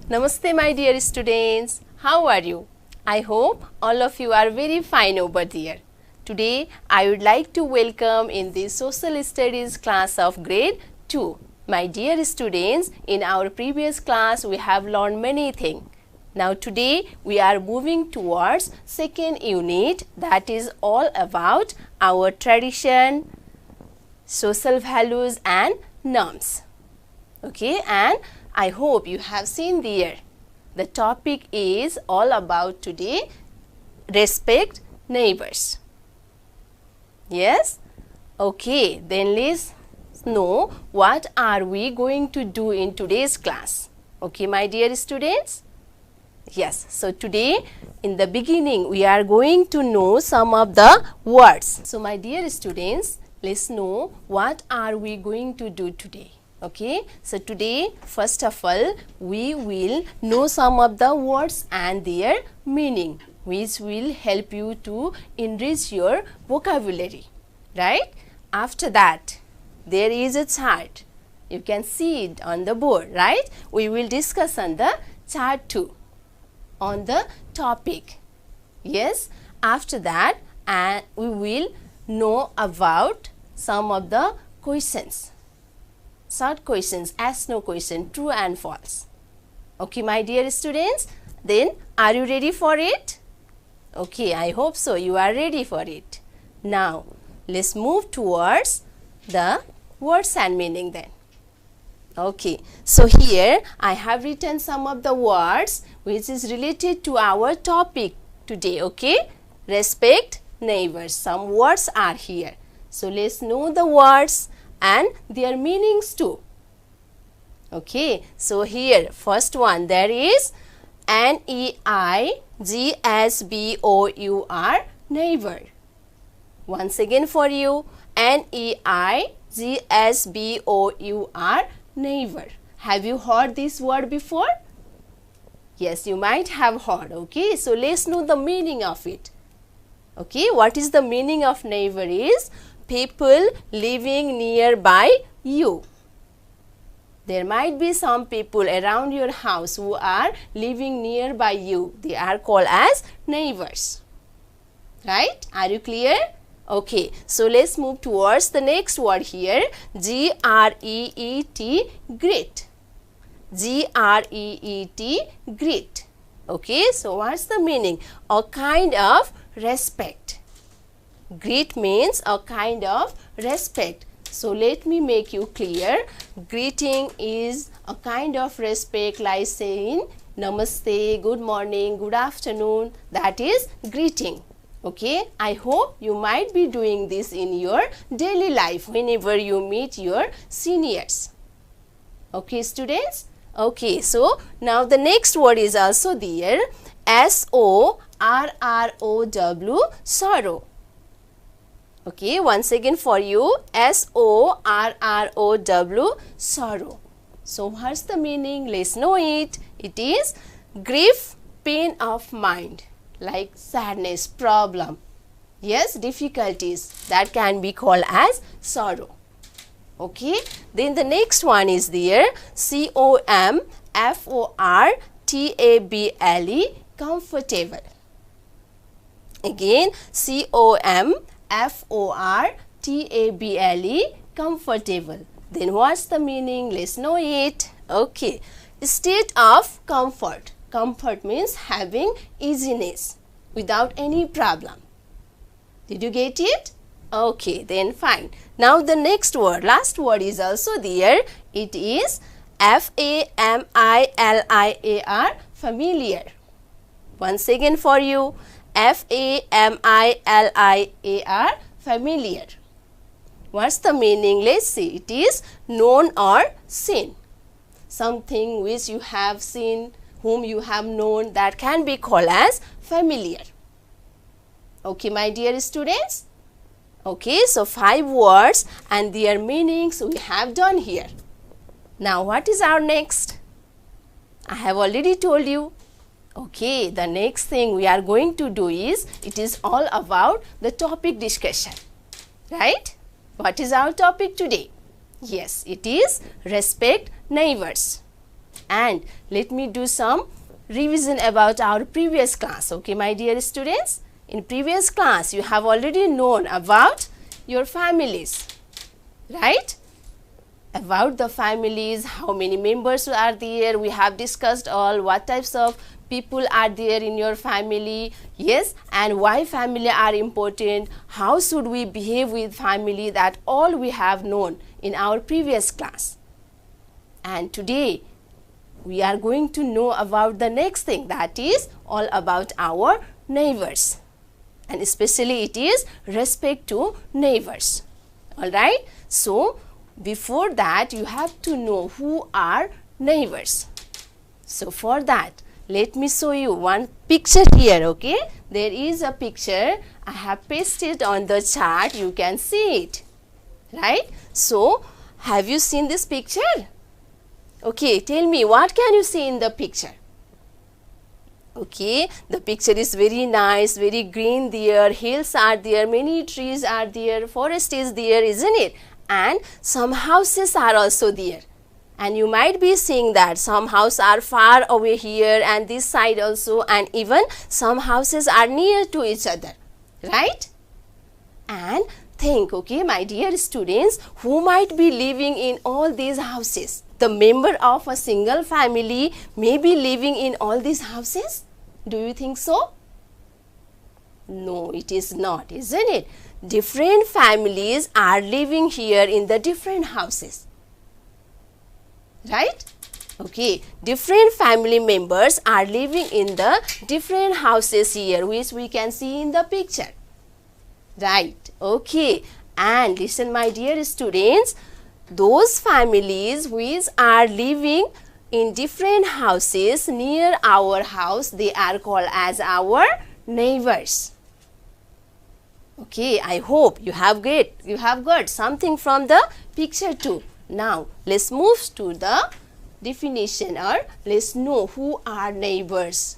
Namaste my dear students, how are you? I hope all of you are very fine over there. Today I would like to welcome in this social studies class of grade 2. My dear students, in our previous class we have learned many things. Now today we are moving towards second unit, that is all about our tradition, social values and norms. Okay, and I hope you have seen there. The topic is all about today respect neighbors. Yes? Okay, then let's know what are we going to do in today's class. Okay, my dear students? Yes, so today in the beginning we are going to know some of the words. So my dear students, let's know what are we going to do today. Okay, so today first of all we will know some of the words and their meaning, which will help you to enrich your vocabulary, right? After that there is a chart, you can see it on the board, right? We will discuss on the chart too, on the topic. Yes, after that we will know about some of the questions. Short questions, yes, no question, true and false. Okay, my dear students, then are you ready for it? Okay, I hope so, you are ready for it. Now, let's move towards the words and meaning then. Okay, so here I have written some of the words which is related to our topic today, okay? Respect neighbors, some words are here. So, let's know the words and their meanings too. Okay, so here first one there is N-E-I-G-S-B-O-U-R, neighbor. Once again for you, N-E-I-G-S-B-O-U-R, neighbor. Have you heard this word before? Yes, you might have heard. Okay, so let's know the meaning of it. Okay, what is the meaning of neighbor is people living nearby you. There might be some people around your house who are living nearby you. They are called as neighbors. Right? Are you clear? Okay. So, let's move towards the next word here. G-R-E-E-T, greet. G-R-E-E-T, greet. Okay. So, what's the meaning? A kind of respect. Greet means a kind of respect. So, let me make you clear. Greeting is a kind of respect, like saying namaste, good morning, good afternoon. That is greeting. Okay, I hope you might be doing this in your daily life whenever you meet your seniors. Okay, students? Okay, so now the next word is also there. S-O-R-R-O-W, sorrow. Okay, once again for you, S-O-R-R-O-W, sorrow. So, what's the meaning? Let's know it. It is grief, pain of mind, like sadness, problem. Yes, difficulties, that can be called as sorrow. Okay, then the next one is there, C-O-M-F-O-R-T-A-B-L-E, comfortable. Again, C-O-M-F-O-R-T-A-B-L-E, comfortable. Then what's the meaning? Let's know it. Okay, state of comfort. Comfort means having easiness without any problem. Did you get it? Okay, then fine. Now the next word, last word is also there. It is F-A-M-I-L-I-A-R, familiar. Once again for you, F-A-M-I-L-I-A-R, familiar. What's the meaning? Let's see. It is known or seen. Something which you have seen, whom you have known, that can be called as familiar. Okay, my dear students? Okay, so 5 words and their meanings we have done here. Now, what is our next? I have already told you. Okay, the next thing we are going to do is, it is all about the topic discussion. Right? What is our topic today? Yes, it is respect neighbors. And let me do some revision about our previous class. Okay, my dear students, in previous class you have already known about your families, right? About the families, how many members are there, we have discussed all, what types of people are there in your family, yes, and why family are important, how should we behave with family, that all we have known in our previous class. And today we are going to know about the next thing, that is all about our neighbors, and especially it is respect to neighbors. All right, so before that you have to know who are neighbors. So for that, let me show you one picture here. Okay, there is a picture I have pasted on the chart, you can see it, right? So have you seen this picture? Okay, tell me, what can you see in the picture? Okay, the picture is very nice, very green there, hills are there, many trees are there, forest is there, isn't it? And some houses are also there. And you might be seeing that some houses are far away here and this side also, and even some houses are near to each other, right? And think, okay, my dear students, who might be living in all these houses? The member of a single family may be living in all these houses. Do you think so? No, it is not, isn't it? Different families are living here in the different houses, right? Okay, different family members are living in the different houses here, which we can see in the picture, right? Okay, and listen, my dear students, those families which are living in different houses near our house, they are called as our neighbors. Okay, I hope you have got something from the picture too. Now let's move to the definition, or let's know who are neighbors.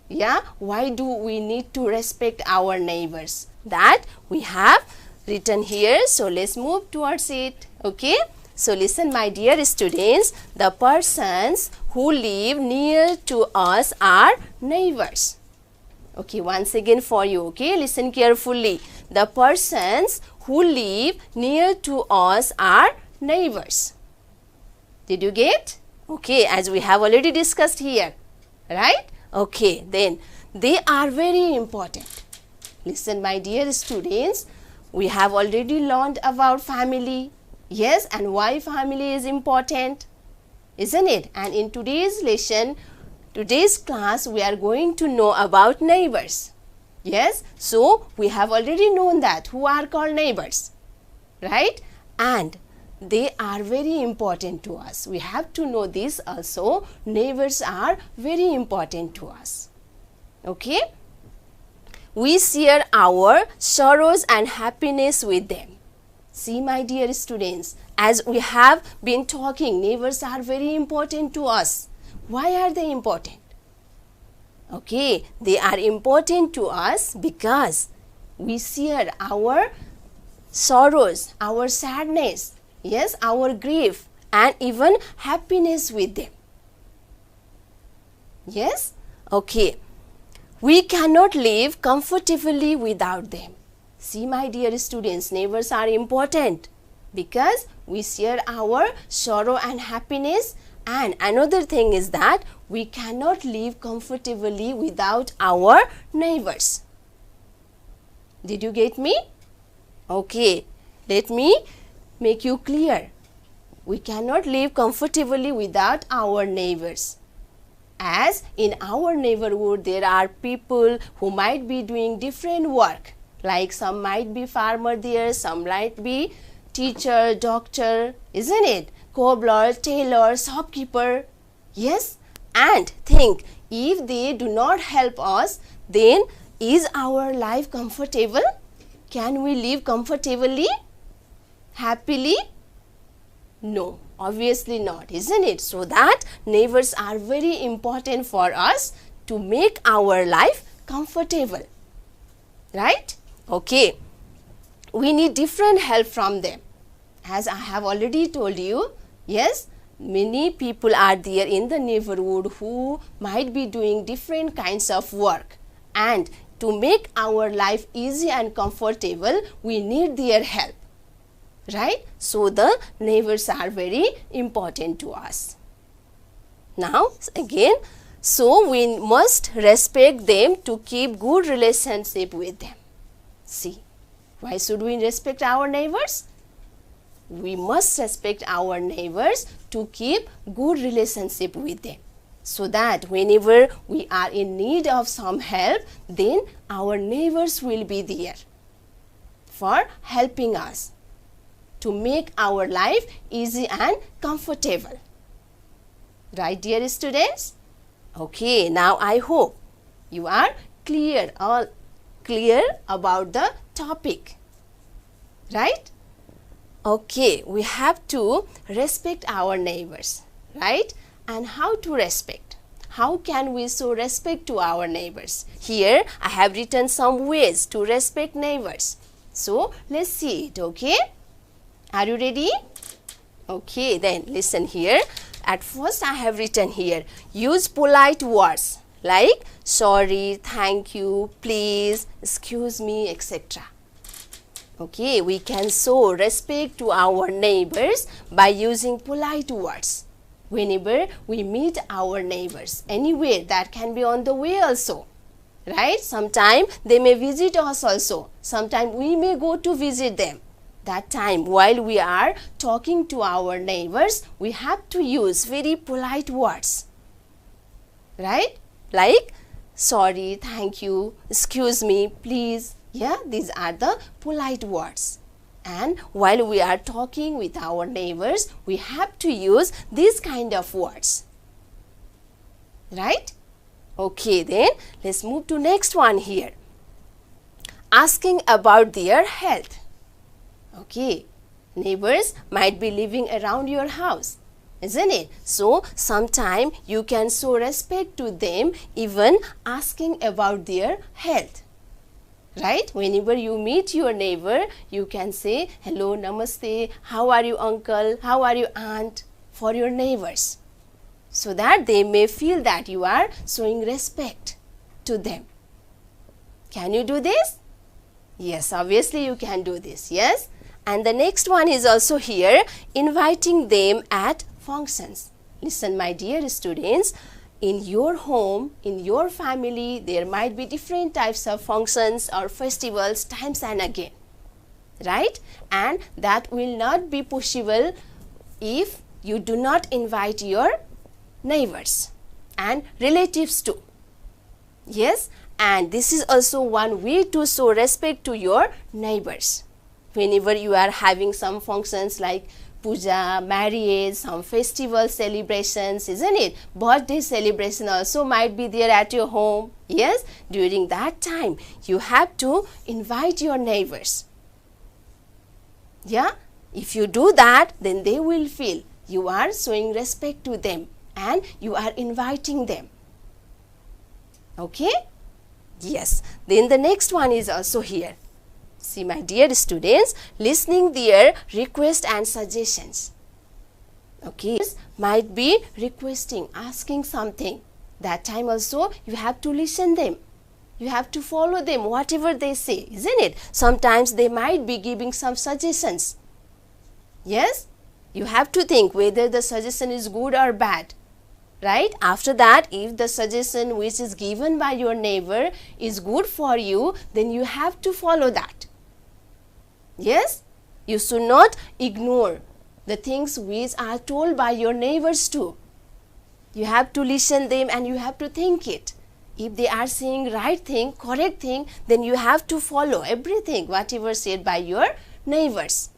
Yeah, why do we need to respect our neighbors? That we have written here, so let's move towards it. Okay, so listen, my dear students, the persons who live near to us are neighbors. Okay, once again for you, okay, listen carefully. The persons who live near to us are neighbors. Did you get? Okay, as we have already discussed here, right? Okay, then they are very important. Listen, my dear students, we have already learned about family, yes, and why family is important, isn't it? And in today's lesson, today's class, we are going to know about neighbors. Yes, so we have already known that who are called neighbors, right? And they are very important to us. We have to know this also. Neighbors are very important to us. Okay? We share our sorrows and happiness with them. See, my dear students, as we have been talking, neighbors are very important to us. Why are they important? Okay, they are important to us because we share our sorrows, our sadness, yes, our grief, and even happiness with them. Yes? Okay. We cannot live comfortably without them. See, my dear students, neighbors are important because we share our sorrow and happiness. And another thing is that we cannot live comfortably without our neighbors. Did you get me? Okay, let me make you clear. We cannot live comfortably without our neighbors. As in our neighborhood, there are people who might be doing different work. Like some might be farmer there, some might be teacher, doctor, isn't it? Cobbler, tailor, shopkeeper. Yes, and think, if they do not help us, then is our life comfortable? Can we live comfortably? Happily? No, obviously not, isn't it? So that neighbors are very important for us to make our life comfortable. Right? Okay. We need different help from them. As I have already told you, yes, many people are there in the neighborhood who might be doing different kinds of work, and to make our life easy and comfortable, we need their help, right? So the neighbors are very important to us. Now again, so we must respect them to keep good relationship with them. See, why should we respect our neighbors? We must respect our neighbors to keep good relationship with them, so that whenever we are in need of some help, then our neighbors will be there for helping us to make our life easy and comfortable. Right, dear students? Okay, now I hope you are clear about the topic, right? Okay, we have to respect our neighbors, right? And how to respect? How can we show respect to our neighbors? Here I have written some ways to respect neighbors. So let's see it, okay? Are you ready? Okay, then listen here. At first I have written here, use polite words like sorry, thank you, please, excuse me, etc. Okay, we can show respect to our neighbors by using polite words. Whenever we meet our neighbors, anywhere, that can be on the way also, right? Sometimes they may visit us also. Sometimes we may go to visit them. That time, while we are talking to our neighbors, we have to use very polite words, right? Like sorry, thank you, excuse me, please. Yeah, these are the polite words. And while we are talking with our neighbors, we have to use these kind of words, right? Okay, then let's move to next one here. Asking about their health. Okay, neighbors might be living around your house, isn't it? So sometime you can show respect to them even asking about their health, right? Whenever you meet your neighbor, you can say hello, namaste, how are you uncle, how are you aunt, for your neighbors, so that they may feel that you are showing respect to them. Can you do this? Yes, obviously you can do this, yes? And the next one is also here, inviting them at functions. Listen, my dear students, in your home, in your family, there might be different types of functions or festivals times and again, right? And that will not be possible if you do not invite your neighbors and relatives too. Yes, and this is also one way to show respect to your neighbors. Whenever you are having some functions like puja, marriage, some festival celebrations, isn't it? Birthday celebration also might be there at your home. Yes, during that time, you have to invite your neighbors. Yeah, if you do that, then they will feel you are showing respect to them and you are inviting them. Okay? Yes, then the next one is also here. See, my dear students, listening their requests and suggestions. Okay, might be requesting, asking something. That time also you have to listen them. You have to follow them, whatever they say, isn't it? Sometimes they might be giving some suggestions. Yes, you have to think whether the suggestion is good or bad. Right? After that, if the suggestion which is given by your neighbor is good for you, then you have to follow that. Yes? You should not ignore the things which are told by your neighbors too. You have to listen them and you have to think it. If they are saying right thing, correct thing, then you have to follow everything, whatever said by your neighbors.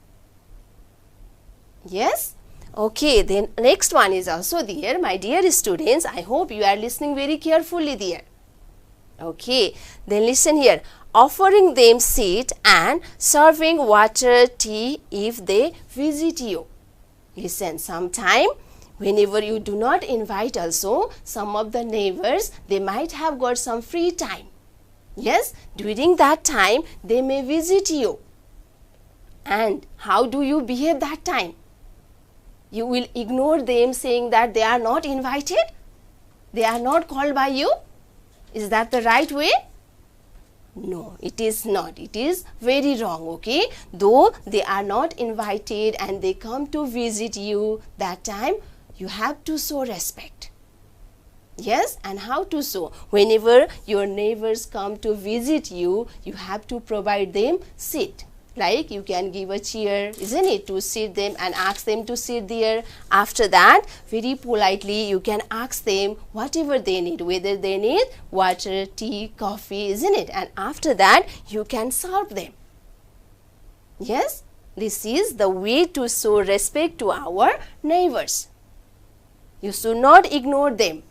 Yes? Okay, then next one is also there, my dear students. I hope you are listening very carefully there. Okay, then listen here. Offering them seat and serving water, tea if they visit you. Listen, sometime whenever you do not invite also, some of the neighbors, they might have got some free time. Yes, during that time, they may visit you. And how do you behave that time? You will ignore them saying that they are not invited? They are not called by you? Is that the right way? No, it is not. It is very wrong, okay? Though they are not invited and they come to visit you, that time you have to show respect. Yes, and how to show? Whenever your neighbors come to visit you, you have to provide them seat. Like you can give a chair, isn't it, to sit them and ask them to sit there. After that, very politely you can ask them whatever they need, whether they need water, tea, coffee, isn't it? And after that, you can serve them. Yes, this is the way to show respect to our neighbors. You should not ignore them,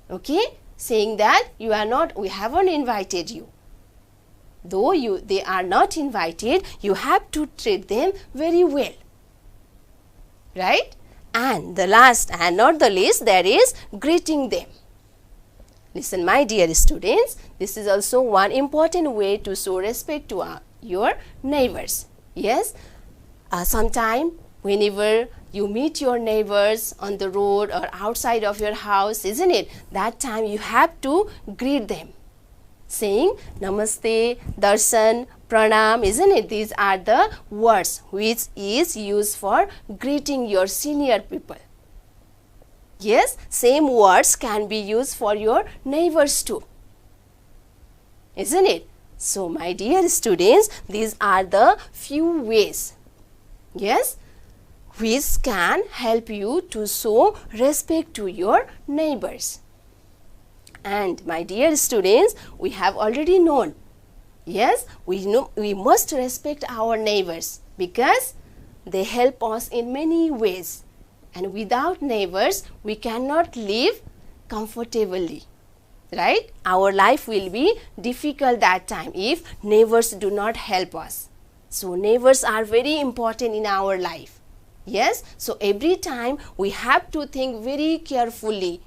okay, saying that you are not, we haven't invited you. Though they are not invited, you have to treat them very well, right? And the last and not the least, there is greeting them. Listen, my dear students, this is also one important way to show respect to your neighbors. Yes, sometime whenever you meet your neighbors on the road or outside of your house, isn't it? That time you have to greet them, saying Namaste, Darshan, Pranam, isn't it? These are the words which is used for greeting your senior people. Yes, same words can be used for your neighbors too, isn't it? So, my dear students, these are the few ways, yes, which can help you to show respect to your neighbors. And my dear students, we have already known, yes, we know we must respect our neighbors because they help us in many ways, and without neighbors we cannot live comfortably, right? Our life will be difficult that time if neighbors do not help us. So neighbors are very important in our life. Yes, so every time we have to think very carefully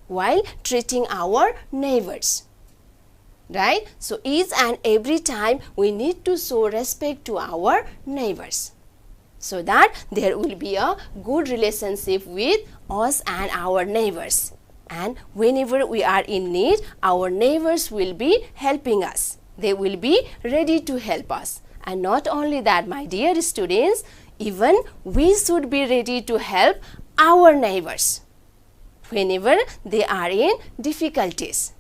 while treating our neighbors, right? So each and every time we need to show respect to our neighbors so that there will be a good relationship with us and our neighbors. And whenever we are in need, our neighbors will be helping us. They will be ready to help us. And not only that, my dear students, even we should be ready to help our neighbors whenever they are in difficulties,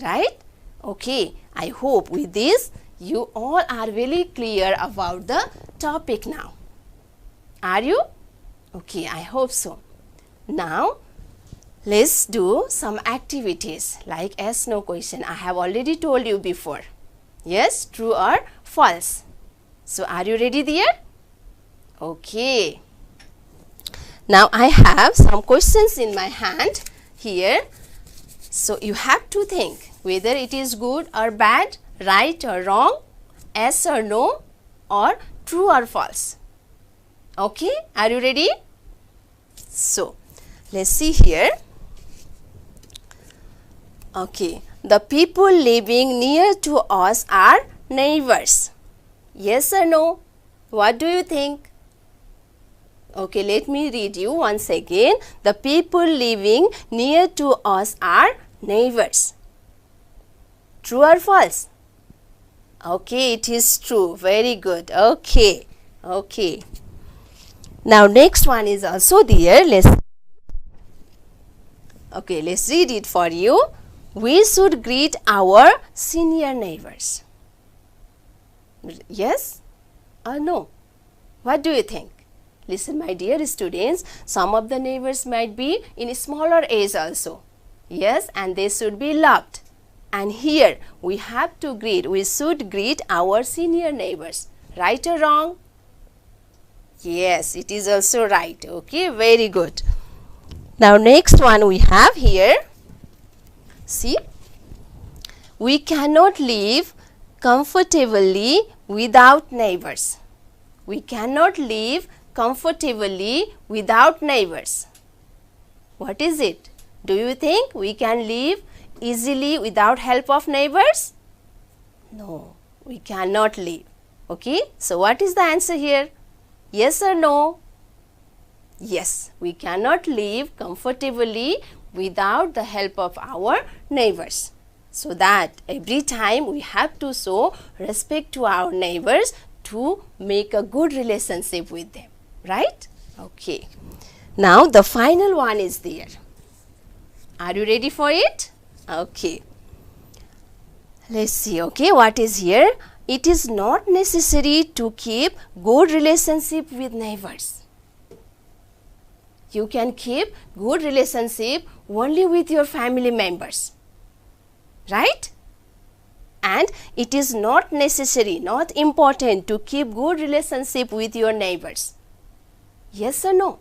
right? Okay, I hope with this you all are very clear about the topic now. Are you? Okay, I hope so. Now, let's do some activities like yes, no question. I have already told you before. Yes, true or false. So, are you ready there? Okay. Now, I have some questions in my hand here. So, you have to think whether it is good or bad, right or wrong, yes or no, or true or false. Okay, are you ready? So, let's see here. Okay, the people living near to us are neighbors. Yes or no? What do you think? Okay, let me read you once again. The people living near to us are neighbors. True or false? Okay, it is true. Very good. Okay. Okay. Now, next one is also there. Let's read it for you. We should greet our senior neighbors. Yes or no? What do you think? Listen, my dear students, some of the neighbors might be in smaller age also. Yes, and they should be loved. And here we have to greet, we should greet our senior neighbors. Right or wrong? Yes, it is also right. Okay, very good. Now, next one we have here. See, we cannot live comfortably without neighbors. We cannot live comfortably without neighbors. What is it? Do you think we can live easily without help of neighbors? No, we cannot live. Okay, so what is the answer here? Yes or no? Yes, we cannot live comfortably without the help of our neighbors. So that every time we have to show respect to our neighbors to make a good relationship with them, right? Okay. Now the final one is there. Are you ready for it? Okay. Let's see, okay, what is here? It is not necessary to keep good relationship with neighbors. You can keep good relationship only with your family members, right? And it is not necessary, not important to keep good relationship with your neighbors. Yes or no?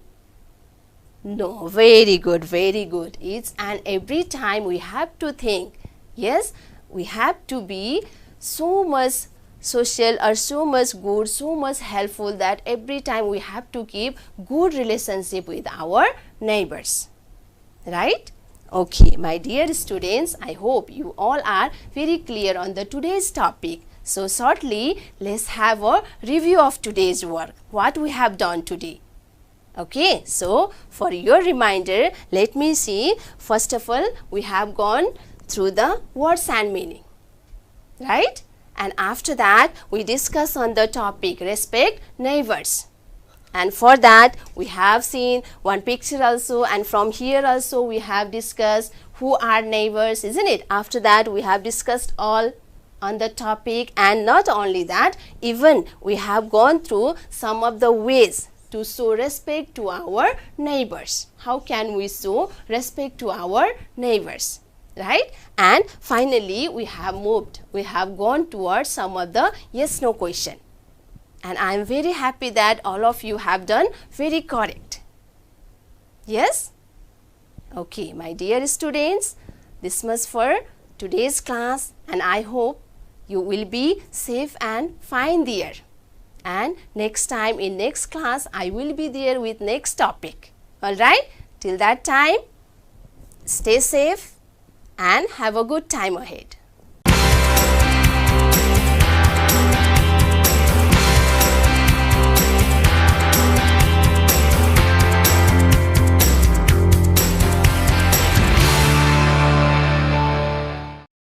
No, very good, very good. It's and every time we have to think, yes, we have to be so much social or so much good, so much helpful that every time we have to keep good relationship with our neighbors, right? Okay, my dear students, I hope you all are very clear on the today's topic. So shortly, let's have a review of today's work, what we have done today. Okay, so for your reminder, let me see. First of all, we have gone through the words and meaning, right? And after that, we discuss on the topic respect neighbors. And for that, we have seen one picture also, and from here also we have discussed who are neighbors, isn't it? After that, we have discussed all on the topic, and not only that, even we have gone through some of the ways to show respect to our neighbors. How can we show respect to our neighbors, right? And finally, we have gone towards some of the yes-no question. And I am very happy that all of you have done very correct. Yes? Okay, my dear students, this much for today's class, and I hope you will be safe and fine there. And next time in next class, I will be there with next topic. Alright? Till that time, stay safe and have a good time ahead.